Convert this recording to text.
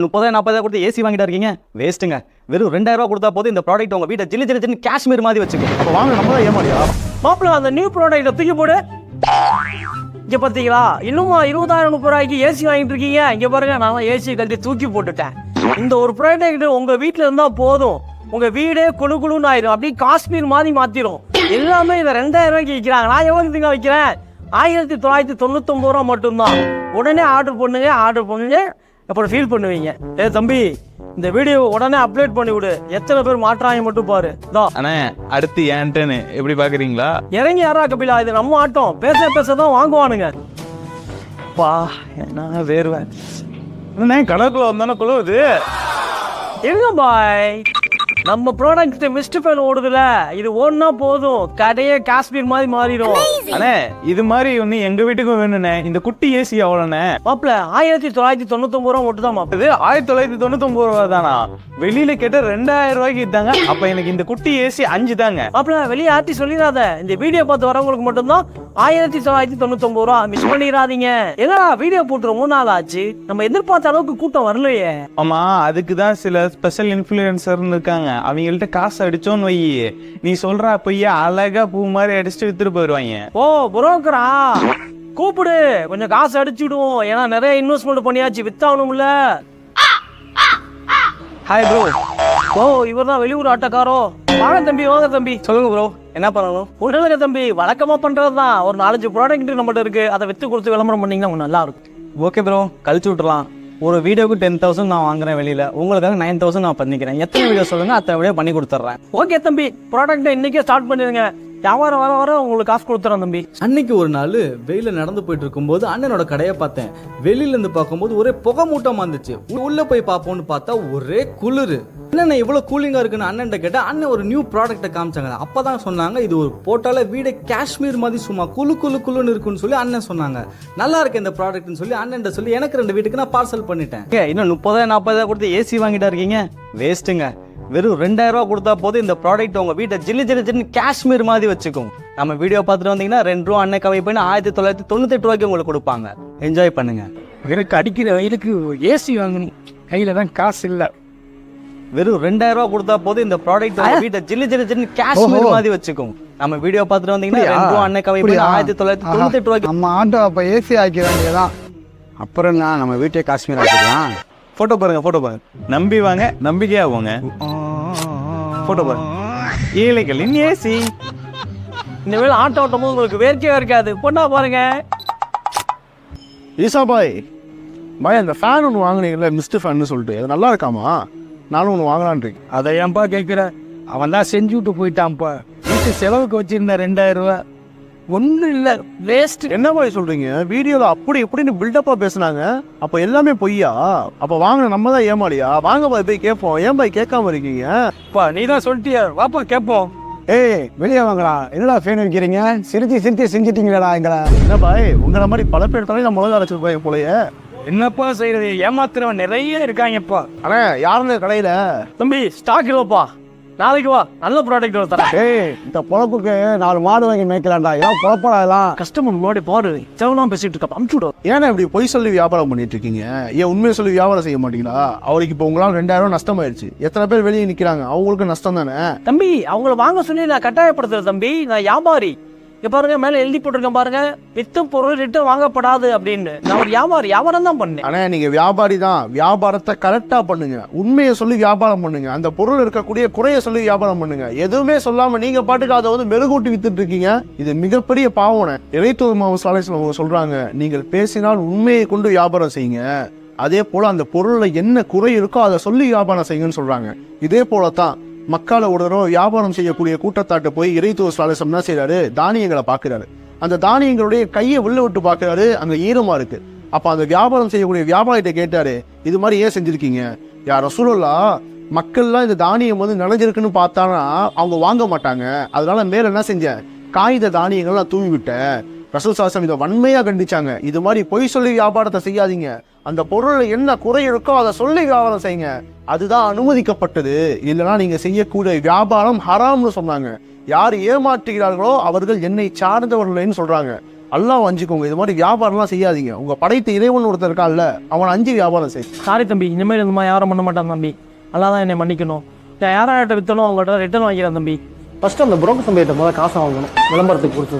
30,000 கொடுத்து ஏசி வாங்கிட்டா இருக்கீங்க வேஸ்ட்டுங்க. வெறும் 2000 ரூபா கொடுத்தா போதும் இந்த ப்ராடக்ட் உங்க வீட்டை ஜில்லு ஜில்லு ஜில்லுன்னு காஷ்மீர் மாதிரி வச்சுக்கோ. அப்போ வாங்க நம்ம தான் ஏமாடியா? மாப்பிள்ள அந்த நியூ ப்ராடக்ட்டை தூக்கி போடு. இங்கே பார்த்தீங்களா இன்னுமா 20,000 ரூபாய்க்கு ஏசி வாங்கிட்டு இருக்கீங்க. இங்கே பாருங்க நான் ஏசி கழட்டி தூக்கி போட்டுட்டேன். இந்த ஒரு ப்ராடக்ட் உங்க வீட்டில் இருந்தால் போதும், உங்க வீடே குழு குழுன்னு ஆயிடும், அப்படியே காஷ்மீர் மாதிரி மாத்திரும். எல்லாமே இதை 2000 ரூபாய்க்கு விற்கிறாங்க. நான் எவ்வளோத்துங்க வைக்கிறேன்? 1999 ரூபா மட்டும்தான். உடனே ஆர்டர் பண்ணுங்க அப்புறம் ஃபீல் பண்ணுவீங்க. தம்பி இந்த வீடியோ உடனே அப்லோட் பண்ணி விடு, எத்தனை பேர் மாற்றாங்க மட்டும் பாரு. அண்ணே அடுத்து ஏன்ட்டேன்னு எப்படி பாக்குறீங்களா? இறங்கி யாரா கபிலா, இது நம்ம ஆட்டம். பேச தான் வாங்குவானுங்க. பா என்ன வேறுவேன் கணக்குள்ள வந்தானே குழுவுது. இருங்க பாய், நம்ம ப்ராடக்ட் மிஸ்டர் ஃபைல் ஓடுதுல, இது ஓடுனா போதும் கடையே காஷ்மீர் மாதிரி மாறிடும். அண்ணே இது மாதிரி ஒண்ணு எங்க வீட்டுக்கும் வேணுண்ணே. இந்த குட்டி ஏசி எவ்வளோண்ணே? மாப்பிள்ள 1999 ரூபா மட்டும் தான் மாப்பிள்ள. இது 1999 ரூபா தானா? வெளியில கேட்ட 2000 ரூபாய்க்கு வித்தாங்க. அப்ப எனக்கு இந்த குட்டி ஏசி 5 தாங்க. மாப்பிள்ள வெளியே ஆட்டி சொல்லிடாத, இந்த வீடியோ பார்த்து வரவங்களுக்கு மட்டும்தான் 1999 ரூபா. மிஸ் பண்ணிடாதீங்க. ஏன்னா வீடியோ போட்டு ரொம்ப நாள் ஆச்சு, நம்ம எதிர்பார்த்த அளவுக்கு கூட்டம் வரலையே. ஆமா அதுக்குதான் சில ஸ்பெஷல் இன்ஃபுளுசர் இருக்காங்க. அவங்கள்ட்ட காசு அடிச்சோன்னு வை, நீ சொல்ற பொய்ய அழகா பூ மாதிரி அடிச்சுட்டு வித்துட்டு போயிடுவாங்க. ஓ புரோக்கரா, கூப்பிடு, கொஞ்சம் காசு அடிச்சுடுவோம். ஏன்னா நிறைய இன்வெஸ்ட்மெண்ட் பண்ணியாச்சு, வித்தாகணும்ல. Hi bro. ஓ இவர் தான் வெளியூர் ஆட்டக்காரோ. வாங்க தம்பி. சொல்லுங்க ப்ரோ, என்ன பண்ணணும்? உடனே தம்பி வழக்கமா பண்றது தான். ஒரு 4-5 ப்ராடக்ட் நம்மகிட்ட இருக்கு, அதை வித்து கொடுத்து விளம்பரம் பண்ணீங்கன்னா கொஞ்சம் நல்லா இருக்கும். ஓகே ப்ரோ, கழிச்சு விட்டுலாம். ஒரு வீடியோக்கு 10,000 நான் வாங்குறேன் வெளியில, உங்களுக்காக 9,000 நான் பண்ணிக்கிறேன். எத்தனை வீடியோ சொல்லுங்க, அத்தனை வீடியோ பண்ணி கொடுத்துட்றேன். ஓகே தம்பி, ப்ராடக்ட்டை இன்னைக்கே ஸ்டார்ட் பண்ணிடுங்க. வியாபாரம் வர உங்களுக்கு காசு கொடுத்துறேன் தம்பி. அன்னைக்கு ஒரு நாள் வெயில நடந்து போயிட்டு இருக்கும்போது அண்ணனோட கடையை பார்த்தேன். வெளியில இருந்து பார்க்கும்போது ஒரே புகை மூட்டமா இருந்துச்சு. உள்ள போய் பார்ப்போம்னு பார்த்தா ஒரே குளிர். என்ன இவ்வளவு கூலிங்கா இருக்குன்னு அண்ணன் கேட்டா, அண்ணன் ஒரு நியூ ப்ராடக்ட்டை காமிச்சாங்க. அப்பதான் சொன்னாங்க இது ஒரு போட்டால வீடே காஷ்மீர் மாதிரி சும்மா குளுன்னு இருக்குன்னு சொல்லி அண்ணன் சொன்னாங்க. நல்லா இருக்கு இந்த ப்ராடக்ட்னு சொல்லி அண்ணன் சொல்லி எனக்கு 2 வீட்டுக்கு நான் பார்சல் பண்ணிட்டேன். இன்னும் 30,000 கொடுத்து ஏசி வாங்கிட்டா இருக்கீங்க வேஸ்ட்டுங்க. வெறும் 2000 ரூபா கொடுத்தா போதும் இந்த ப்ராடக்ட் உங்க வீட்டை ஜில்லு ஜில்லு ஜில்லுன்னு காஷ்மீர் மாதிரி வச்சுக்கோங்க. நம்ம வீடியோ பார்த்துட்டு வந்தீங்கன்னா 2 ரூபா அன்னை கவை பண்ணி 1998 ரூபாய்க்கு உங்களுக்கு கொடுப்பாங்க. என்ஜாய் பண்ணுங்க. எனக்கு அடிக்கிற வயலுக்கு ஏசி வாங்கணும், கையில தான் காசு இல்லை. வெறும் 2000 ரூபா கொடுத்தா போதும் இந்த ப்ராடக்ட் உங்க வீட்டை ஜில்லு ஜில்லு ஜில்லுன்னு காஷ்மீர் மாதிரி வச்சுக்கோங்க. நம்ம வீடியோ பார்த்துட்டு வந்தீங்கன்னா 2 ரூபா அன்னை கவை பண்ணி 1998 ரூபாய்க்கு. நம்ம ஆட்டோ அப்ப ஏசி ஆக்கிட வேண்டியதான். அப்புறம் நான் நம்ம வீட்டை காஷ்மீர் ஆக்கிடலாம். போட்டோ பாருங்க. நம்பி வாங்க, நம்பிக்கையா போங்க. போட்டோ பாருங்க. ஏழைகளின் ஏசி. இந்த வேலை ஆட்டோ ஓட்டும் போது உங்களுக்கு வேர்க்கவே இருக்காது. பொண்ணா பாருங்க. ஈசா பாய் அந்த ஃபேன் ஒன்று வாங்கினீங்கல்ல, மிஸ்டர் ஃபேன்னு சொல்லிட்டு, அது நல்லா இருக்காமா? நானும் ஒன்று வாங்கலான் இருக்கேன். அதை ஏன்பா கேட்குற? அவன் தான் செஞ்சு விட்டு போயிட்டான்ப்பா. வீட்டு செலவுக்கு வச்சிருந்த 2000 ரூபா ஒன்றும் இல்லை, வேஸ்ட். என்ன பாய் சொல்றீங்க? வீடியோல அப்படி இப்படின்னு பில்டப்பா பேசுனாங்க. அப்போ எல்லாமே பொய்யா? அப்போ வாங்கின நம்ம தான் ஏமாளியா? வாங்க பாய் போய் கேட்போம். ஏன் பாய் கேட்காம இருக்கீங்க? நீ தான் சொல்லிட்டியா, வாப்பா கேட்போம். ஏய் வெளியே வாங்கலாம். என்னடா ஃபேன் வைக்கிறீங்க? சிரிச்சு செஞ்சிட்டீங்களா எங்களை? என்ன பாய் உங்களை மாதிரி பல பேர் தலையில நம்ம முதல்ல அழைச்சிருப்பாங்க போலயே. என்னப்பா செய்யறது, ஏமாத்துறவன் நிறைய இருக்காங்கப்பா. அண்ணே யாருன்னு கடையில? தம்பி ஸ்டாக் இல்லப்பா, நாளைக்கு வா, நல்ல ப்ராடக்ட் தரேன். இந்த பொழப்புக்கு 4 மாடு வாங்கி மேய்க்கலாம்டா. ஏன் பொழப்படலாம்? கஸ்டமர் முன்னாடி பாரு, செவலாம் பேசிட்டு இருக்க, அமுச்சு விடு. ஏன்னா இப்படி பொய் சொல்லி வியாபாரம் பண்ணிட்டு இருக்கீங்க? ஏன் உண்மையை சொல்லி வியாபாரம் செய்ய மாட்டீங்களா? அவருக்கு இப்போ உங்களால் 2000 ரூபா நஷ்டமாயிடுச்சு. எத்தனை பேர் வெளியே நிற்கிறாங்க, அவங்களுக்கு நஷ்டம் தானே. தம்பி அவங்கள வாங்க சொல்லி நான் கட்டாயப்படுத்துறேன் தம்பி, நான் வியாபாரி. இங்க பாருங்க மேல எழுதி போட்டிருக்கேன் பாருங்க, வித்தும் பொருள் ரிட்டன் வாங்கப்படாது அப்படின்னு. நான் ஒரு வியாபாரம் தான் பண்ணேன். ஆனா நீங்க வியாபாரி தான், வியாபாரத்தை கரெக்டா பண்ணுங்க. உண்மையை சொல்லி வியாபாரம் பண்ணுங்க. அந்த பொருள் இருக்கக்கூடிய குறைய சொல்லி வியாபாரம் பண்ணுங்க. எதுவுமே சொல்லாம நீங்க பாட்டுக்கு அதை வந்து மெருகூட்டி வித்துட்டு இருக்கீங்க. இது மிகப்பெரிய பாவனை. இறைத்தூதர் சாலைகள் சொல்றாங்க, நீங்கள் பேசினால் உண்மையை கொண்டு வியாபாரம் செய்யுங்க. அதே போல அந்த பொருள்ல என்ன குறை இருக்கோ அதை சொல்லி வியாபாரம் செய்யுங்கன்னு சொல்றாங்க. இதே போலதான் மக்களை உடனே வியாபாரம் செய்யக்கூடிய கூட்டத்தாட்ட போய் இறைத்தூதர் சாலைகள் என்ன செய்யறாரு? தானியங்களை பாக்குறாரு. அந்த தானியங்களுடைய கையை உள்ள விட்டு பாக்குறாரு, அங்க ஈரமா இருக்கு. அப்ப அந்த வியாபாரம் செய்யக்கூடிய வியாபாரிகிட்ட கேட்டாரு, இது மாதிரி ஏன் செஞ்சிருக்கீங்க? யார் ரசூலுல்லாஹ், மக்கள்லாம் இந்த தானியம் வந்து நனைஞ்சிருக்குன்னு பார்த்தானா அவங்க வாங்க மாட்டாங்க. அதனால மேல என்ன செஞ்சேன், காகித தானியங்கள் நான் தூவி விட்டேன். ரசூல் சாசம் இதை வன்மையா கண்டிச்சாங்க. இது மாதிரி பொய் சொல்லி வியாபாரத்தை செய்யாதீங்க. அந்த பொருள்ல என்ன குறை இருக்கோ அதை சொல்லி வியாபாரம் செய்யுங்க. அதுதான் அனுமதிக்கப்பட்டது. இல்லைன்னா நீங்க செய்யக்கூடிய வியாபாரம் ஹராம்னு சொன்னாங்க. யார் ஏமாற்றுகிறார்களோ அவர்கள் என்னை சார்ந்தவர்கள்னு சொல்றாங்க. அல்லாஹ் வஞ்சிக்கோங்க. இது மாதிரி வியாபாரம்லாம் செய்யாதீங்க. உங்க படைத்த இறைவன் ஒருத்தர் இருக்கான்ல, அவனை அஞ்சு வியாபாரம் செய். சாரி தம்பி, இனிமேல் இந்த மாதிரி யாரும் பண்ண மாட்டான் தம்பி. நல்லா தான் என்னை மன்னிக்கணும். நான் யாராட்ட வித்தனோ அவங்கள்ட்ட ரிட்டர்ன் வாங்கிக்கிறேன் தம்பி. ஃபர்ஸ்ட் அந்த புரோக்கர் சம்பளத்தை முதல்ல காசை வாங்கணும், விளம்பரத்துக்கு கொடுத்து.